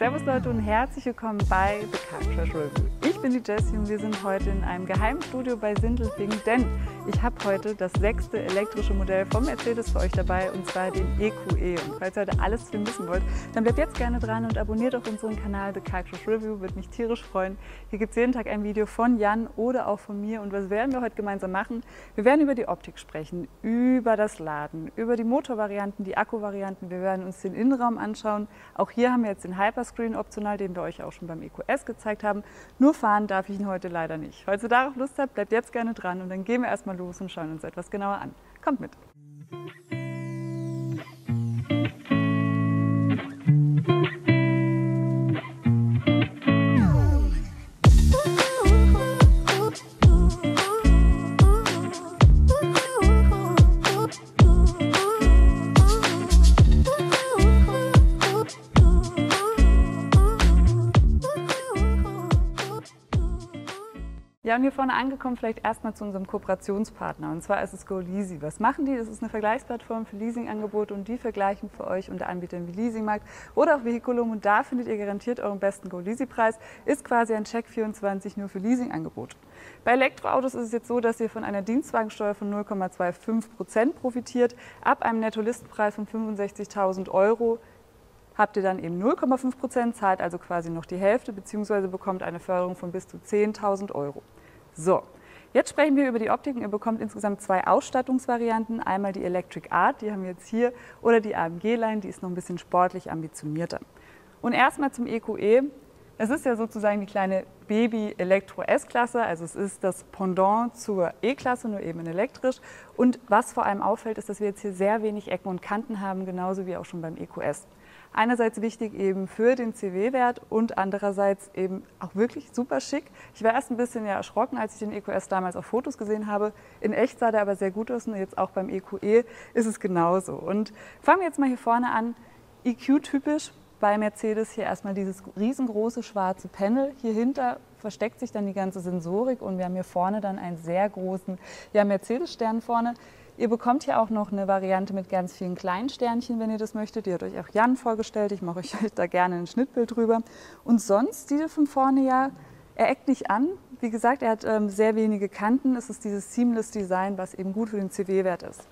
Servus Leute und herzlich willkommen bei The Car Crash Review. Ich bin die Jessie und wir sind heute in einem geheimen Studio bei Sindelfingen, denn ich habe heute das 6. elektrische Modell von Mercedes für euch dabei, und zwar den EQE. Und falls ihr heute alles zu dem wissen wollt, dann bleibt jetzt gerne dran und abonniert auch unseren Kanal The Car Crash Review, würde mich tierisch freuen. Hier gibt es jeden Tag ein Video von Jan oder auch von mir. Und was werden wir heute gemeinsam machen? Wir werden über die Optik sprechen, über das Laden, über die Motorvarianten, die Akkuvarianten. Wir werden uns den Innenraum anschauen. Auch hier haben wir jetzt den Hyperscreen optional, den wir euch auch schon beim EQS gezeigt haben. Nur fahren darf ich ihn heute leider nicht. Falls ihr darauf Lust habt, bleibt jetzt gerne dran und dann gehen wir erstmal los und schauen uns etwas genauer an. Kommt mit! Ja, und hier vorne angekommen, vielleicht erstmal zu unserem Kooperationspartner, und zwar ist es GoLeasy. Was machen die? Das ist eine Vergleichsplattform für Leasingangebote und die vergleichen für euch unter Anbietern wie Leasingmarkt oder auch Vehiculum, und da findet ihr garantiert euren besten GoLeasy-Preis. Ist quasi ein Check24 nur für Leasingangebote. Bei Elektroautos ist es jetzt so, dass ihr von einer Dienstwagensteuer von 0,25% profitiert. Ab einem Nettolistenpreis von 65.000 € habt ihr dann eben 0,5%, zahlt also quasi noch die Hälfte, beziehungsweise bekommt eine Förderung von bis zu 10.000 €. So, jetzt sprechen wir über die Optik. Ihr bekommt insgesamt 2 Ausstattungsvarianten. Einmal die Electric Art, die haben wir jetzt hier, oder die AMG-Line, die ist noch ein bisschen sportlich ambitionierter. Und erstmal zum EQE. Es ist ja sozusagen die kleine Baby-Elektro-S-Klasse, also es ist das Pendant zur E-Klasse, nur eben in elektrisch. Und was vor allem auffällt, ist, dass wir jetzt hier sehr wenig Ecken und Kanten haben, genauso wie auch schon beim EQS. Einerseits wichtig eben für den CW-Wert und andererseits eben auch wirklich super schick. Ich war erst ein bisschen erschrocken, als ich den EQS damals auf Fotos gesehen habe. In echt sah der aber sehr gut aus und jetzt auch beim EQE ist es genauso. Und fangen wir jetzt mal hier vorne an. EQ-typisch bei Mercedes hier erstmal dieses riesengroße schwarze Panel. Hier hinter versteckt sich dann die ganze Sensorik und wir haben hier vorne dann einen sehr großen Mercedes-Stern vorne. Ihr bekommt hier auch noch eine Variante mit ganz vielen kleinen Sternchen, wenn ihr das möchtet. Die hat euch auch Jan vorgestellt. Ich mache euch da gerne ein Schnittbild drüber. Und sonst, diese von vorne er eckt nicht an. Wie gesagt, er hat sehr wenige Kanten. Es ist dieses Seamless Design, was eben gut für den CW-Wert ist.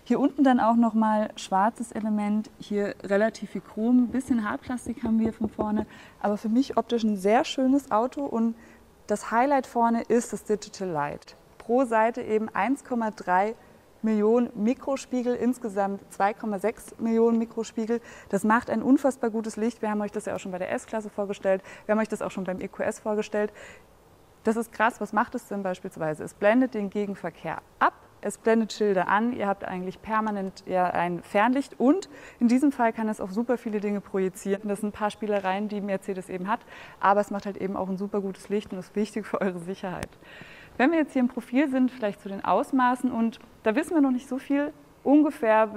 Hier unten dann auch nochmal schwarzes Element, hier relativ viel Chrom, ein bisschen Hartplastik haben wir von vorne. Aber für mich optisch ein sehr schönes Auto und das Highlight vorne ist das Digital Light. Pro Seite eben 1,3 Millionen Mikrospiegel, insgesamt 2,6 Millionen Mikrospiegel. Das macht ein unfassbar gutes Licht. Wir haben euch das ja auch schon bei der S-Klasse vorgestellt. Wir haben euch das auch schon beim EQS vorgestellt. Das ist krass. Was macht es denn beispielsweise? Es blendet den Gegenverkehr ab. Es blendet Schilder an, ihr habt eigentlich permanent ein Fernlicht und in diesem Fall kann es auf super viele Dinge projizieren. Das sind ein paar Spielereien, die Mercedes eben hat, aber es macht halt eben auch ein super gutes Licht und ist wichtig für eure Sicherheit. Wenn wir jetzt hier im Profil sind, vielleicht zu den Ausmaßen, und da wissen wir noch nicht so viel, ungefähr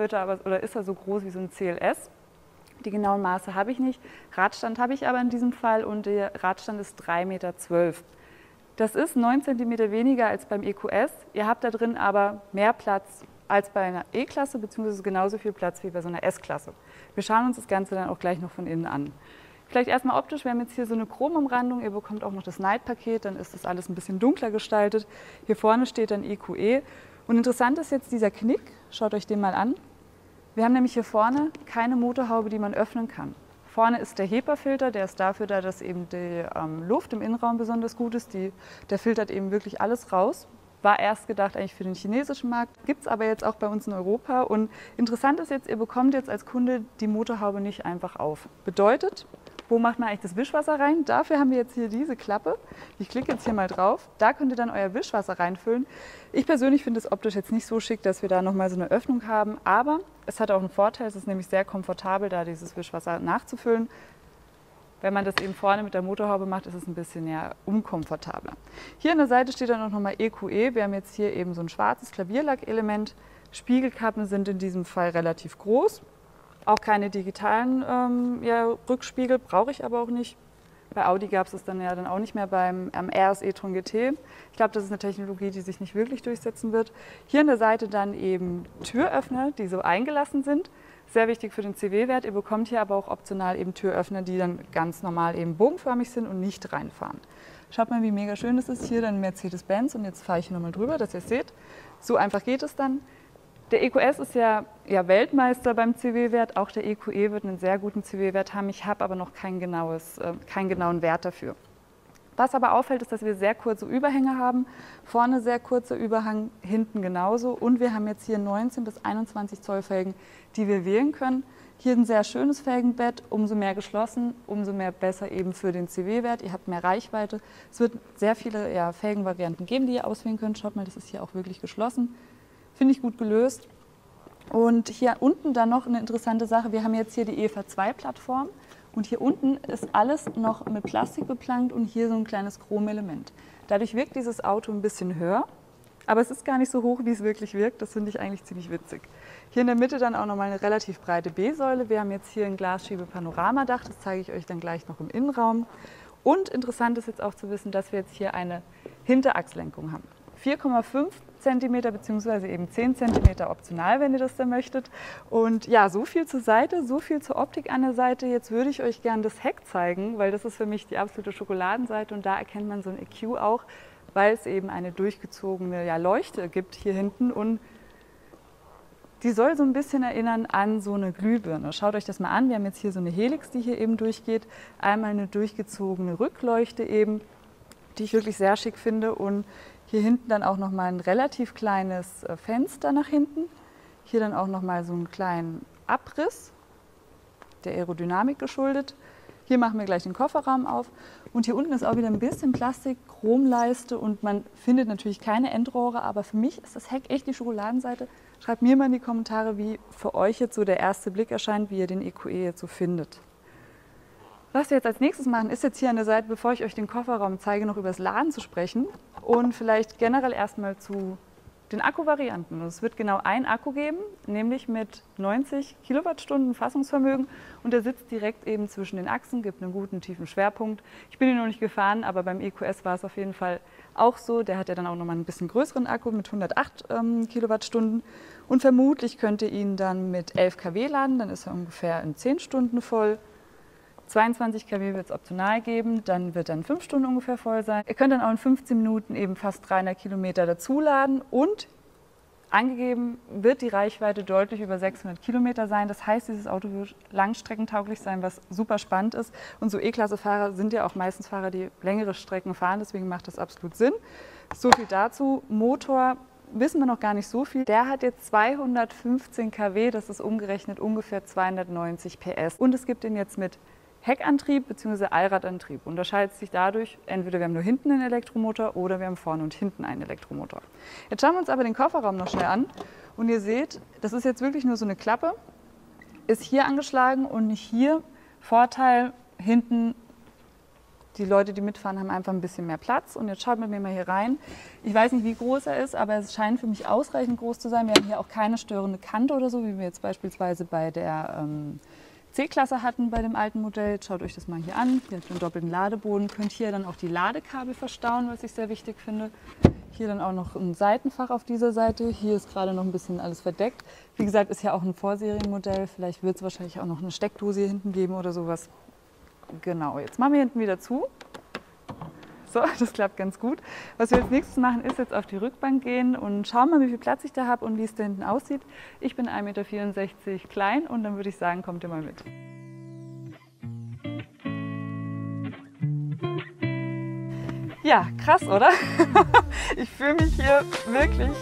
ist er so groß wie so ein CLS. Die genauen Maße habe ich nicht, Radstand habe ich aber in diesem Fall und der Radstand ist 3,12 Meter. Das ist 9 cm weniger als beim EQS. Ihr habt da drin aber mehr Platz als bei einer E-Klasse, beziehungsweise genauso viel Platz wie bei so einer S-Klasse. Wir schauen uns das Ganze dann auch gleich noch von innen an. Vielleicht erstmal optisch, wir haben jetzt hier so eine Chromumrandung, ihr bekommt auch noch das Night-Paket, dann ist das alles ein bisschen dunkler gestaltet. Hier vorne steht dann EQE. Und interessant ist jetzt dieser Knick, schaut euch den mal an. Wir haben nämlich hier vorne keine Motorhaube, die man öffnen kann. Vorne ist der HEPA-Filter, der ist dafür da, dass eben die Luft im Innenraum besonders gut ist. Der filtert eben wirklich alles raus. War erst gedacht eigentlich für den chinesischen Markt, gibt es aber jetzt auch bei uns in Europa. Und interessant ist jetzt, ihr bekommt jetzt als Kunde die Motorhaube nicht einfach auf. Bedeutet, wo macht man eigentlich das Wischwasser rein? Dafür haben wir jetzt hier diese Klappe. Ich klicke jetzt hier mal drauf. Da könnt ihr dann euer Wischwasser reinfüllen. Ich persönlich finde es optisch jetzt nicht so schick, dass wir da nochmal so eine Öffnung haben. Aber es hat auch einen Vorteil, es ist nämlich sehr komfortabel, da dieses Wischwasser nachzufüllen. Wenn man das eben vorne mit der Motorhaube macht, ist es ein bisschen unkomfortabler. Hier an der Seite steht dann auch nochmal EQE. Wir haben jetzt hier eben so ein schwarzes Klavierlackelement. Spiegelkappen sind in diesem Fall relativ groß. Auch keine digitalen Rückspiegel, brauche ich aber auch nicht. Bei Audi gab es das dann auch nicht mehr beim RS e-tron GT. Ich glaube, das ist eine Technologie, die sich nicht wirklich durchsetzen wird. Hier an der Seite dann eben Türöffner, die so eingelassen sind. Sehr wichtig für den CW-Wert. Ihr bekommt hier aber auch optional eben Türöffner, die dann ganz normal eben bogenförmig sind und nicht reinfahren. Schaut mal, wie mega schön das ist. Hier dann Mercedes-Benz und jetzt fahre ich nochmal drüber, dass ihr es seht. So einfach geht es dann. Der EQS ist ja Weltmeister beim CW-Wert. Auch der EQE wird einen sehr guten CW-Wert haben. Ich habe aber noch keinen genauen Wert dafür. Was aber auffällt, ist, dass wir sehr kurze Überhänge haben. Vorne sehr kurzer Überhang, hinten genauso. Und wir haben jetzt hier 19 bis 21 Zoll Felgen, die wir wählen können. Hier ein sehr schönes Felgenbett, umso mehr geschlossen, umso mehr besser eben für den CW-Wert. Ihr habt mehr Reichweite. Es wird sehr viele Felgenvarianten geben, die ihr auswählen könnt. Schaut mal, das ist hier auch wirklich geschlossen. Finde ich gut gelöst. Und hier unten dann noch eine interessante Sache. Wir haben jetzt hier die EVA2-Plattform und hier unten ist alles noch mit Plastik beplankt und hier so ein kleines Chromelement. Dadurch wirkt dieses Auto ein bisschen höher, aber es ist gar nicht so hoch, wie es wirklich wirkt. Das finde ich eigentlich ziemlich witzig. Hier in der Mitte dann auch nochmal eine relativ breite B-Säule. Wir haben jetzt hier ein Glasschiebe-Panoramadach, das zeige ich euch dann gleich noch im Innenraum. Und interessant ist jetzt auch zu wissen, dass wir jetzt hier eine Hinterachslenkung haben. 4,5 cm bzw. eben 10 cm optional, wenn ihr das dann möchtet. Und ja, so viel zur Seite, so viel zur Optik an der Seite. Jetzt würde ich euch gerne das Heck zeigen, weil das ist für mich die absolute Schokoladenseite und da erkennt man so ein EQ auch, weil es eben eine durchgezogene Leuchte gibt hier hinten und die soll so ein bisschen erinnern an so eine Glühbirne. Schaut euch das mal an, wir haben jetzt hier so eine Helix, die hier eben durchgeht. Einmal eine durchgezogene Rückleuchte eben, die ich wirklich sehr schick finde und hier hinten dann auch noch mal ein relativ kleines Fenster nach hinten. Hier dann auch noch mal so einen kleinen Abriss, der Aerodynamik geschuldet. Hier machen wir gleich den Kofferraum auf. Und hier unten ist auch wieder ein bisschen Plastik, Chromleiste und man findet natürlich keine Endrohre, aber für mich ist das Heck echt die Schokoladenseite. Schreibt mir mal in die Kommentare, wie für euch jetzt so der erste Blick erscheint, wie ihr den EQE jetzt so findet. Was wir jetzt als nächstes machen, ist jetzt hier an der Seite, bevor ich euch den Kofferraum zeige, noch über das Laden zu sprechen und vielleicht generell erstmal zu den Akkuvarianten. Es wird genau ein Akku geben, nämlich mit 90 Kilowattstunden Fassungsvermögen und der sitzt direkt eben zwischen den Achsen, gibt einen guten tiefen Schwerpunkt. Ich bin ihn noch nicht gefahren, aber beim EQS war es auf jeden Fall auch so. Der hat ja dann auch nochmal einen bisschen größeren Akku mit 108 Kilowattstunden und vermutlich könnt ihr ihn dann mit 11 kW laden, dann ist er ungefähr in 10 Stunden voll. 22 kW wird es optional geben, dann wird er in 5 Stunden ungefähr voll sein. Ihr könnt dann auch in 15 Minuten eben fast 300 Kilometer dazuladen und angegeben wird die Reichweite deutlich über 600 Kilometer sein. Das heißt, dieses Auto wird langstreckentauglich sein, was super spannend ist. Und so E-Klasse-Fahrer sind ja auch meistens Fahrer, die längere Strecken fahren, deswegen macht das absolut Sinn. So viel dazu. Motor wissen wir noch gar nicht so viel. Der hat jetzt 215 kW, das ist umgerechnet ungefähr 290 PS. Und es gibt ihn jetzt mit Heckantrieb bzw. Allradantrieb. Unterscheidet sich dadurch, entweder wir haben nur hinten einen Elektromotor oder wir haben vorne und hinten einen Elektromotor. Jetzt schauen wir uns aber den Kofferraum noch schnell an und ihr seht, das ist jetzt wirklich nur so eine Klappe, ist hier angeschlagen und nicht hier. Vorteil, hinten, die Leute, die mitfahren, haben einfach ein bisschen mehr Platz und jetzt schaut mit mir mal hier rein. Ich weiß nicht, wie groß er ist, aber es scheint für mich ausreichend groß zu sein. Wir haben hier auch keine störende Kante oder so, wie wir jetzt beispielsweise bei der C-Klasse hatten bei dem alten Modell. Schaut euch das mal hier an. Hier habt ihr einen doppelten Ladeboden. Könnt hier dann auch die Ladekabel verstauen, was ich sehr wichtig finde. Hier dann auch noch ein Seitenfach auf dieser Seite. Hier ist gerade noch ein bisschen alles verdeckt. Wie gesagt, ist ja auch ein Vorserienmodell. Vielleicht wird es wahrscheinlich auch noch eine Steckdose hier hinten geben oder sowas. Genau, jetzt machen wir hinten wieder zu. So, das klappt ganz gut. Was wir als nächstes machen, ist jetzt auf die Rückbank gehen und schauen mal, wie viel Platz ich da habe und wie es da hinten aussieht. Ich bin 1,64 Meter klein und dann würde ich sagen, kommt ihr mal mit. Ja, krass, oder? Ich fühle mich hier wirklich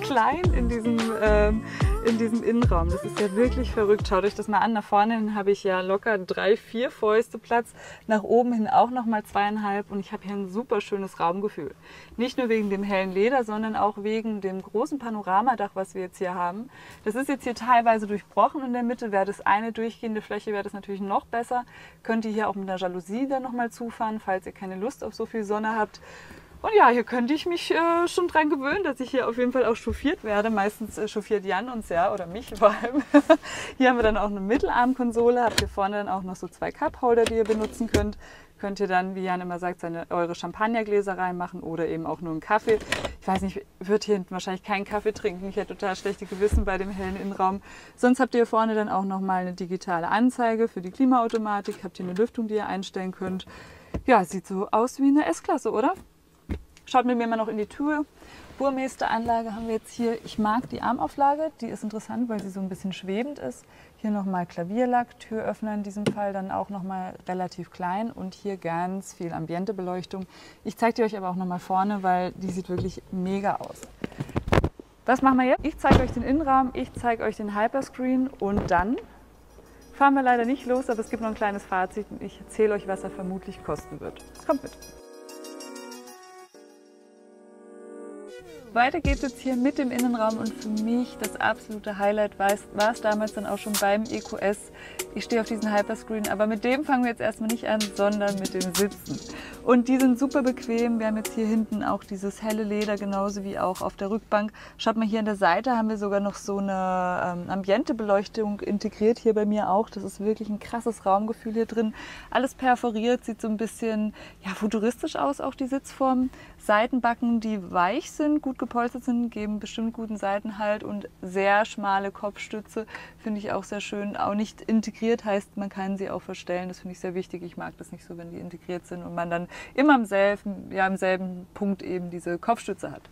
klein in diesem Innenraum. Das ist ja wirklich verrückt. Schaut euch das mal an. Nach vorne hin habe ich ja locker 3, 4 Fäuste Platz. Nach oben hin auch noch mal 2,5 und ich habe hier ein super schönes Raumgefühl. Nicht nur wegen dem hellen Leder, sondern auch wegen dem großen Panoramadach, was wir jetzt hier haben. Das ist jetzt hier teilweise durchbrochen in der Mitte. Wäre das eine durchgehende Fläche, wäre das natürlich noch besser. Könnt ihr hier auch mit einer Jalousie dann noch mal zufahren, falls ihr keine Lust auf so viel Sonne habt. Und ja, hier könnte ich mich schon dran gewöhnen, dass ich hier auf jeden Fall auch chauffiert werde. Meistens chauffiert Jan uns ja, oder mich vor allem. Hier haben wir dann auch eine Mittelarmkonsole, habt hier vorne dann auch noch so 2 Cupholder, die ihr benutzen könnt. Könnt ihr dann, wie Jan immer sagt, eure Champagnergläser reinmachen oder eben auch nur einen Kaffee. Ich weiß nicht, ich würde hier wahrscheinlich keinen Kaffee trinken. Ich hätte total schlechte Gewissen bei dem hellen Innenraum. Sonst habt ihr hier vorne dann auch nochmal eine digitale Anzeige für die Klimaautomatik. Habt ihr eine Lüftung, die ihr einstellen könnt. Ja, sieht so aus wie eine S-Klasse, oder? Schaut mit mir mal noch in die Tür. Burmester-Anlage haben wir jetzt hier. Ich mag die Armauflage, die ist interessant, weil sie so ein bisschen schwebend ist. Hier nochmal Klavierlack, Türöffner in diesem Fall dann auch nochmal relativ klein und hier ganz viel Ambientebeleuchtung. Ich zeige die euch aber auch nochmal vorne, weil die sieht wirklich mega aus. Was machen wir jetzt? Ich zeige euch den Innenraum, ich zeige euch den Hyperscreen und dann fahren wir leider nicht los, aber es gibt noch ein kleines Fazit und ich erzähle euch, was er vermutlich kosten wird. Kommt mit! Weiter geht es jetzt hier mit dem Innenraum und für mich das absolute Highlight war es damals dann auch schon beim EQS. Ich stehe auf diesen Hyperscreen, aber mit dem fangen wir jetzt erstmal nicht an, sondern mit den Sitzen. Und die sind super bequem. Wir haben jetzt hier hinten auch dieses helle Leder, genauso wie auch auf der Rückbank. Schaut mal, hier an der Seite haben wir sogar noch so eine Ambientebeleuchtung integriert, hier bei mir auch. Das ist wirklich ein krasses Raumgefühl hier drin. Alles perforiert, sieht so ein bisschen ja, futuristisch aus, auch die Sitzform. Seitenbacken, die weich sind, gut gepolstert sind, geben bestimmt guten Seitenhalt und sehr schmale Kopfstütze, finde ich auch sehr schön. Auch nicht integriert heißt, man kann sie auch verstellen, das finde ich sehr wichtig. Ich mag das nicht so, wenn die integriert sind und man dann immer im selben Punkt eben diese Kopfstütze hat.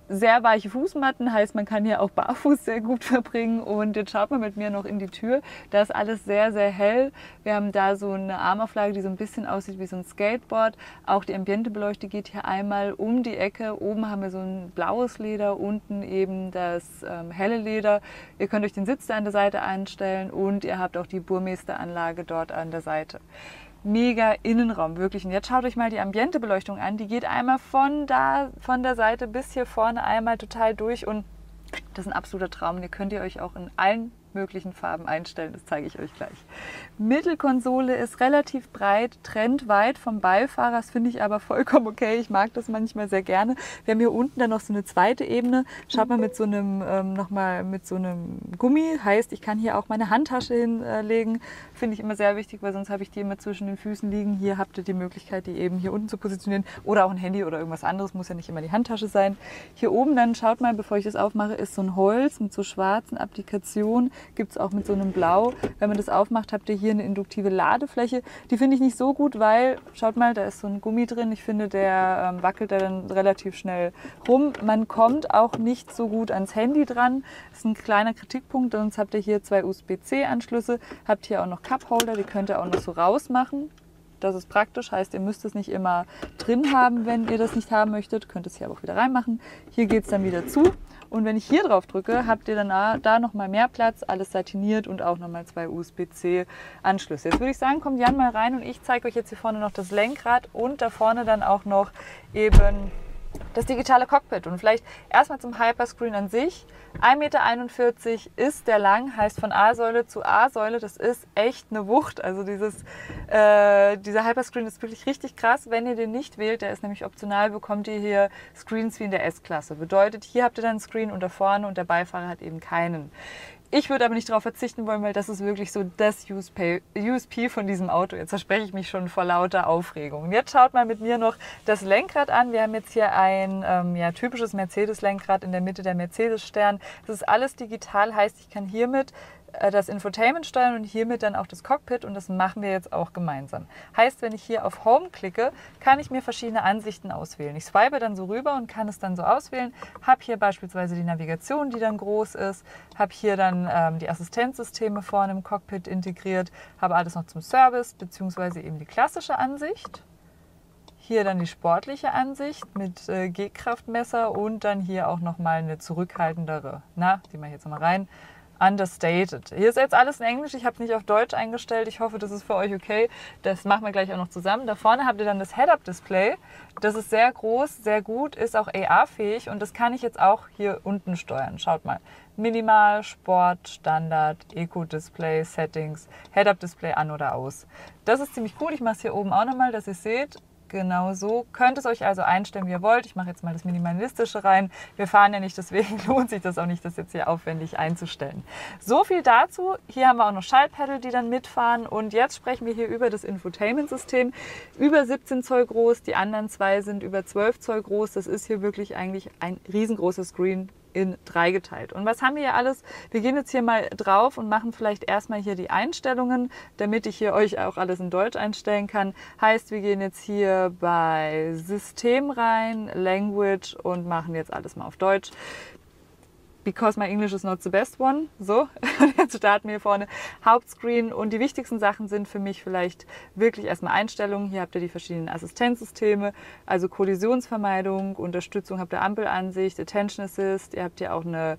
Sehr weiche Fußmatten, heißt, man kann hier auch barfuß sehr gut verbringen. Und jetzt schaut mal mit mir noch in die Tür. Da ist alles sehr, sehr hell. Wir haben da so eine Armauflage, die so ein bisschen aussieht wie so ein Skateboard. Auch die Ambientebeleuchtung geht hier einmal um die Ecke. Oben haben wir so ein blaues Leder, unten eben das helle Leder. Ihr könnt euch den Sitz da an der Seite einstellen und ihr habt auch die Burmester-Anlage dort an der Seite. Mega Innenraum, wirklich. Und jetzt schaut euch mal die Ambientebeleuchtung an. Die geht einmal von der Seite bis hier vorne einmal total durch und das ist ein absoluter Traum. Hier könnt ihr euch auch in allen möglichen Farben einstellen, das zeige ich euch gleich. Mittelkonsole ist relativ breit, trennt weit vom Beifahrer, das finde ich aber vollkommen okay, ich mag das manchmal sehr gerne. Wir haben hier unten dann noch so eine zweite Ebene, schaut mal mit so einem, nochmal mit so einem Gummi, heißt ich kann hier auch meine Handtasche hinlegen, finde ich immer sehr wichtig, weil sonst habe ich die immer zwischen den Füßen liegen. Hier habt ihr die Möglichkeit, die eben hier unten zu positionieren oder auch ein Handy oder irgendwas anderes, muss ja nicht immer die Handtasche sein. Hier oben dann, schaut mal, bevor ich das aufmache, ist so ein Holz mit so schwarzen Applikationen. Gibt es auch mit so einem Blau. Wenn man das aufmacht, habt ihr hier eine induktive Ladefläche. Die finde ich nicht so gut, weil, schaut mal, da ist so ein Gummi drin. Ich finde, der wackelt da dann relativ schnell rum. Man kommt auch nicht so gut ans Handy dran. Das ist ein kleiner Kritikpunkt. Sonst habt ihr hier 2 USB-C-Anschlüsse. Habt hier auch noch Cupholder, die könnt ihr auch noch so rausmachen. Das ist praktisch, heißt, ihr müsst es nicht immer drin haben, wenn ihr das nicht haben möchtet. Könnt es hier aber auch wieder reinmachen. Hier geht es dann wieder zu. Und wenn ich hier drauf drücke, habt ihr dann da nochmal mehr Platz, alles satiniert und auch nochmal 2 USB-C-Anschlüsse. Jetzt würde ich sagen, kommt Jan mal rein und ich zeige euch jetzt hier vorne noch das Lenkrad und da vorne dann auch noch eben das digitale Cockpit. Und vielleicht erstmal zum Hyperscreen an sich. 1,41 Meter ist der lang, heißt von A-Säule zu A-Säule, das ist echt eine Wucht. Also dieser Hyperscreen ist wirklich richtig krass. Wenn ihr den nicht wählt, der ist nämlich optional, bekommt ihr hier Screens wie in der S-Klasse. Bedeutet, hier habt ihr dann einen Screen und da vorne und der Beifahrer hat eben keinen. Ich würde aber nicht darauf verzichten wollen, weil das ist wirklich so das USP von diesem Auto. Jetzt verspreche ich mich schon vor lauter Aufregung. Und jetzt schaut mal mit mir noch das Lenkrad an. Wir haben jetzt hier ein typisches Mercedes-Lenkrad in der Mitte, der Mercedes-Stern. Das ist alles digital, heißt, ich kann hiermit das Infotainment steuern und hiermit dann auch das Cockpit und das machen wir jetzt auch gemeinsam. Heißt, wenn ich hier auf Home klicke, kann ich mir verschiedene Ansichten auswählen. Ich swipe dann so rüber und kann es dann so auswählen. Habe hier beispielsweise die Navigation, die dann groß ist, habe hier dann die Assistenzsysteme vorne im Cockpit integriert, habe alles noch zum Service beziehungsweise eben die klassische Ansicht. Hier dann die sportliche Ansicht mit G-Kraftmesser und dann hier auch nochmal eine zurückhaltendere. Die mache ich jetzt nochmal rein. Understated. Hier ist jetzt alles in Englisch, ich habe es nicht auf Deutsch eingestellt. Ich hoffe, das ist für euch okay. Das machen wir gleich auch noch zusammen. Da vorne habt ihr dann das Head-Up-Display. Das ist sehr groß, sehr gut, ist auch AR-fähig und das kann ich jetzt auch hier unten steuern. Schaut mal. Minimal, Sport, Standard, Eco-Display, Settings, Head-Up-Display an oder aus. Das ist ziemlich cool. Ich mache es hier oben auch nochmal, dass ihr seht. Genau so. Könnt es euch also einstellen, wie ihr wollt. Ich mache jetzt mal das Minimalistische rein. Wir fahren ja nicht, deswegen lohnt sich das auch nicht, das jetzt hier aufwendig einzustellen. So viel dazu. Hier haben wir auch noch Schaltpedal, die dann mitfahren. Und jetzt sprechen wir hier über das Infotainment-System. Über 17 Zoll groß, die anderen zwei sind über 12 Zoll groß. Das ist hier wirklich eigentlich ein riesengroßes Screen in 3 geteilt. Und was haben wir hier alles? Wir gehen jetzt hier mal drauf und machen vielleicht erstmal hier die Einstellungen, damit ich hier euch auch alles in Deutsch einstellen kann. Heißt, wir gehen jetzt hier bei System rein, Language und machen jetzt alles mal auf Deutsch. Because my English is not the best one. So, jetzt starten wir hier vorne Hauptscreen und die wichtigsten Sachen sind für mich vielleicht wirklich erstmal Einstellungen. Hier habt ihr die verschiedenen Assistenzsysteme, also Kollisionsvermeidung, Unterstützung habt ihr Ampelansicht, Attention Assist, ihr habt hier auch eine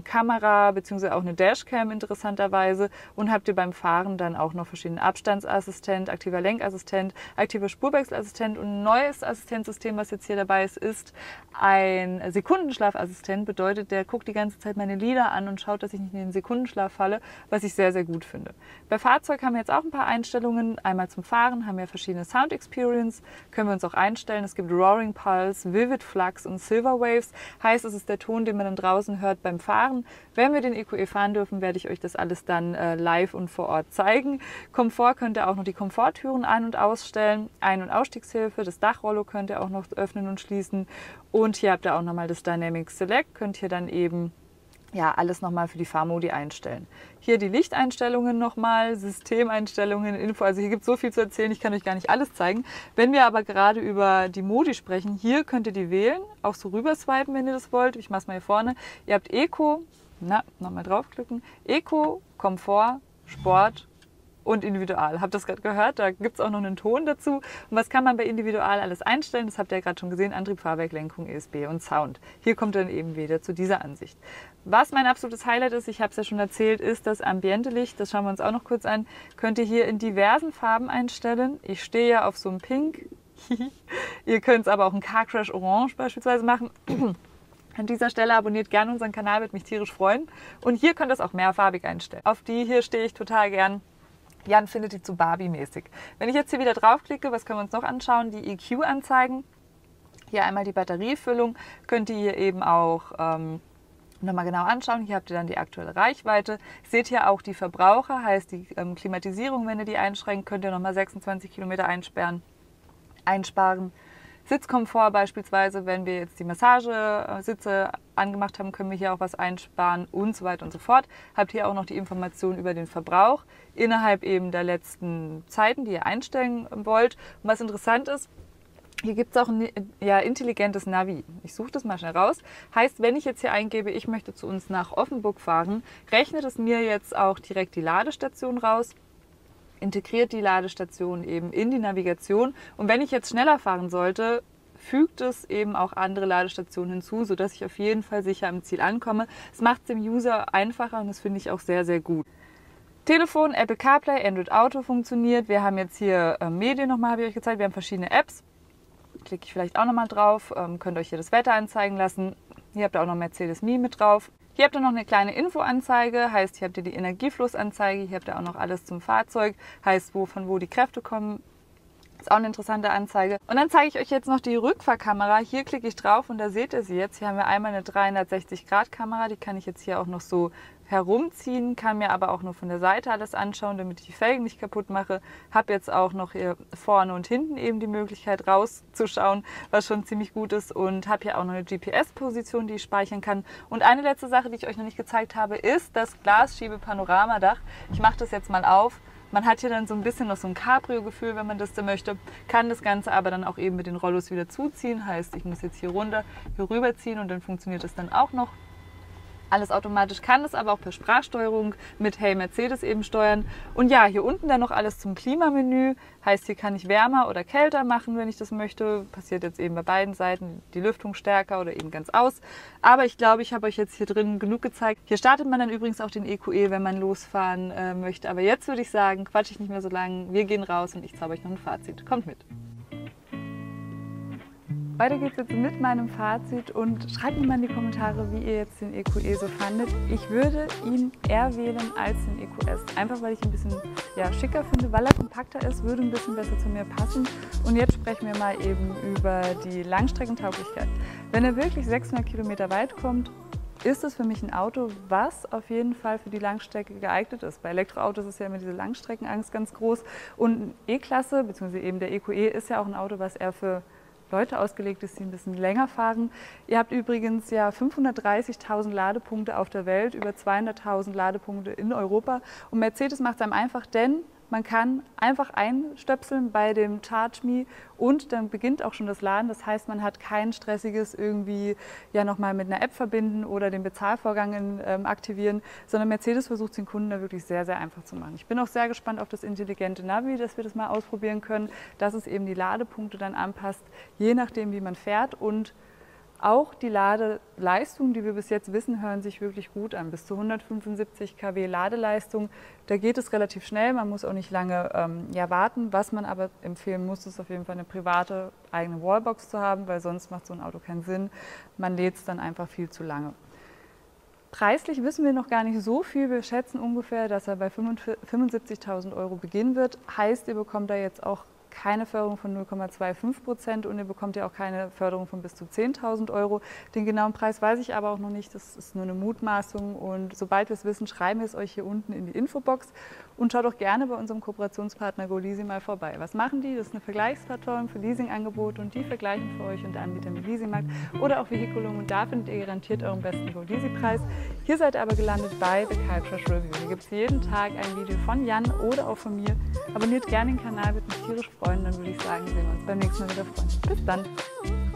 Kamera bzw. auch eine Dashcam interessanterweise und habt ihr beim Fahren dann auch noch verschiedene Abstandsassistent, aktiver Lenkassistent, aktiver Spurwechselassistent und ein neues Assistenzsystem, was jetzt hier dabei ist, ist ein Sekundenschlafassistent, bedeutet, der guckt die ganze Zeit meine Lieder an und schaut, dass ich nicht in den Sekundenschlaf falle, was ich sehr, sehr gut finde. Bei Fahrzeug haben wir jetzt auch ein paar Einstellungen. Einmal zum Fahren haben wir verschiedene Sound Experience, können wir uns auch einstellen. Es gibt Roaring Pulse, Vivid Flux und Silver Waves. Heißt, es ist der Ton, den man dann draußen hört beim Fahren. Wenn wir den EQE fahren dürfen, werde ich euch das alles dann live und vor Ort zeigen. Komfort könnt ihr auch noch die Komforttüren ein- und ausstellen. Ein- und Ausstiegshilfe, das Dachrollo könnt ihr auch noch öffnen und schließen. Und hier habt ihr auch nochmal das Dynamic Select, könnt ihr dann eben ja, alles nochmal für die Fahrmodi einstellen. Hier die Lichteinstellungen nochmal, Systemeinstellungen, Info. Also hier gibt es so viel zu erzählen, ich kann euch gar nicht alles zeigen. Wenn wir aber gerade über die Modi sprechen, hier könnt ihr die wählen, auch so rüber swipen, wenn ihr das wollt. Ich mache es mal hier vorne. Ihr habt Eco, nochmal draufklicken, Eco, Komfort, Sport und Individual. Habt ihr das gerade gehört? Da gibt es auch noch einen Ton dazu. Und was kann man bei Individual alles einstellen? Das habt ihr ja gerade schon gesehen. Antrieb, Fahrwerk, Lenkung, ESB und Sound. Hier kommt dann eben wieder zu dieser Ansicht. Was mein absolutes Highlight ist, ich habe es ja schon erzählt, ist das Ambiente-Licht. Das schauen wir uns auch noch kurz an. Könnt ihr hier in diversen Farben einstellen. Ich stehe ja auf so einem Pink. Ihr könnt es aber auch in Car Crash Orange beispielsweise machen. An dieser Stelle abonniert gerne unseren Kanal, würde mich tierisch freuen. Und hier könnt ihr es auch mehrfarbig einstellen. Auf die hier stehe ich total gern. Jan findet die zu Barbie-mäßig. Wenn ich jetzt hier wieder draufklicke, was können wir uns noch anschauen? Die EQ-Anzeigen. Hier einmal die Batteriefüllung. Könnt ihr hier eben auch nochmal genau anschauen. Hier habt ihr dann die aktuelle Reichweite. Seht hier auch die Verbraucher, heißt die Klimatisierung, wenn ihr die einschränkt, könnt ihr nochmal 26 Kilometer einsparen. Sitzkomfort beispielsweise, wenn wir jetzt die Massagesitze angemacht haben, können wir hier auch was einsparen und so weiter und so fort. Habt hier auch noch die Information über den Verbrauch innerhalb eben der letzten Zeiten, die ihr einstellen wollt. Und was interessant ist, hier gibt es auch ein intelligentes Navi. Ich suche das mal schnell raus. Heißt, wenn ich jetzt hier eingebe, ich möchte zu uns nach Offenburg fahren, rechnet es mir jetzt auch direkt die Ladestation raus. Integriert die Ladestation eben in die Navigation und wenn ich jetzt schneller fahren sollte, fügt es eben auch andere Ladestationen hinzu, sodass ich auf jeden Fall sicher am Ziel ankomme. Es macht es dem User einfacher und das finde ich auch sehr, sehr gut. Telefon, Apple CarPlay, Android Auto funktioniert. Wir haben jetzt hier Medien nochmal, habe ich euch gezeigt. Wir haben verschiedene Apps. Klicke ich vielleicht auch nochmal drauf. Könnt euch hier das Wetter anzeigen lassen. Hier habt ihr auch noch Mercedes Me mit drauf. Hier habt ihr noch eine kleine Infoanzeige, heißt, hier habt ihr die Energieflussanzeige, hier habt ihr auch noch alles zum Fahrzeug, heißt, von wo die Kräfte kommen. Ist auch eine interessante Anzeige. Und dann zeige ich euch jetzt noch die Rückfahrkamera. Hier klicke ich drauf und da seht ihr sie jetzt. Hier haben wir einmal eine 360-Grad-Kamera, die kann ich jetzt hier auch noch so herumziehen, kann mir aber auch nur von der Seite alles anschauen, damit ich die Felgen nicht kaputt mache. Habe jetzt auch noch hier vorne und hinten eben die Möglichkeit rauszuschauen, was schon ziemlich gut ist und habe hier auch noch eine GPS-Position, die ich speichern kann. Und eine letzte Sache, die ich euch noch nicht gezeigt habe, ist das Glasschiebe-Panoramadach. Ich mache das jetzt mal auf. Man hat hier dann so ein bisschen noch so ein Cabrio-Gefühl, wenn man das da möchte, kann das Ganze aber dann auch eben mit den Rollos wieder zuziehen. Heißt, ich muss jetzt hier runter, hier rüberziehen und dann funktioniert das dann auch noch. Alles automatisch, kann es aber auch per Sprachsteuerung mit Hey Mercedes eben steuern. Und ja, hier unten dann noch alles zum Klimamenü. Heißt, hier kann ich wärmer oder kälter machen, wenn ich das möchte. Passiert jetzt eben bei beiden Seiten, die Lüftung stärker oder eben ganz aus. Aber ich glaube, ich habe euch jetzt hier drin genug gezeigt. Hier startet man dann übrigens auch den EQE, wenn man losfahren möchte. Aber jetzt würde ich sagen, quatsche ich nicht mehr so lange. Wir gehen raus und ich zauber euch noch ein Fazit. Kommt mit! Weiter geht's jetzt mit meinem Fazit und schreibt mir mal in die Kommentare, wie ihr jetzt den EQE so fandet. Ich würde ihn eher wählen als den EQS, einfach weil ich ihn ein bisschen schicker finde, weil er kompakter ist, würde ein bisschen besser zu mir passen. Und jetzt sprechen wir mal eben über die Langstreckentauglichkeit. Wenn er wirklich 600 Kilometer weit kommt, ist es für mich ein Auto, was auf jeden Fall für die Langstrecke geeignet ist. Bei Elektroautos ist ja immer diese Langstreckenangst ganz groß. Und E-Klasse, beziehungsweise eben der EQE, ist ja auch ein Auto, was eher für Leute ausgelegt ist, die ein bisschen länger fahren. Ihr habt übrigens ja 530.000 Ladepunkte auf der Welt, über 200.000 Ladepunkte in Europa. Und Mercedes macht es einem einfach, denn man kann einfach einstöpseln bei dem Charge Me und dann beginnt auch schon das Laden. Das heißt, man hat kein stressiges irgendwie nochmal mit einer App verbinden oder den Bezahlvorgang aktivieren, sondern Mercedes versucht es den Kunden da wirklich sehr, sehr einfach zu machen. Ich bin auch sehr gespannt auf das intelligente Navi, dass wir das mal ausprobieren können, dass es eben die Ladepunkte dann anpasst, je nachdem, wie man fährt. Und auch die Ladeleistung, die wir bis jetzt wissen, hören sich wirklich gut an. Bis zu 175 kW Ladeleistung, da geht es relativ schnell, man muss auch nicht lange warten. Was man aber empfehlen muss, ist auf jeden Fall eine private eigene Wallbox zu haben, weil sonst macht so ein Auto keinen Sinn. Man lädt es dann einfach viel zu lange. Preislich wissen wir noch gar nicht so viel. Wir schätzen ungefähr, dass er bei 75.000 € beginnen wird. Heißt, ihr bekommt da jetzt auch keine Förderung von 0,25% und ihr bekommt ja auch keine Förderung von bis zu 10.000 €. Den genauen Preis weiß ich aber auch noch nicht, das ist nur eine Mutmaßung und sobald wir es wissen, schreiben wir es euch hier unten in die Infobox und schaut auch gerne bei unserem Kooperationspartner GoLeasy mal vorbei. Was machen die? Das ist eine Vergleichsplattform für Leasingangebote und die vergleichen für euch unter Anbietern wie Leasingmarkt oder auch Vehiculum und da findet ihr garantiert euren besten GoLeasy-Preis. Hier seid ihr aber gelandet bei The Car Crash Review. Hier gibt es jeden Tag ein Video von Jan oder auch von mir. Abonniert gerne den Kanal, wird mich tierisch freuen. Dann würde ich sagen, sehen wir uns beim nächsten Mal wieder freuen. Bis dann!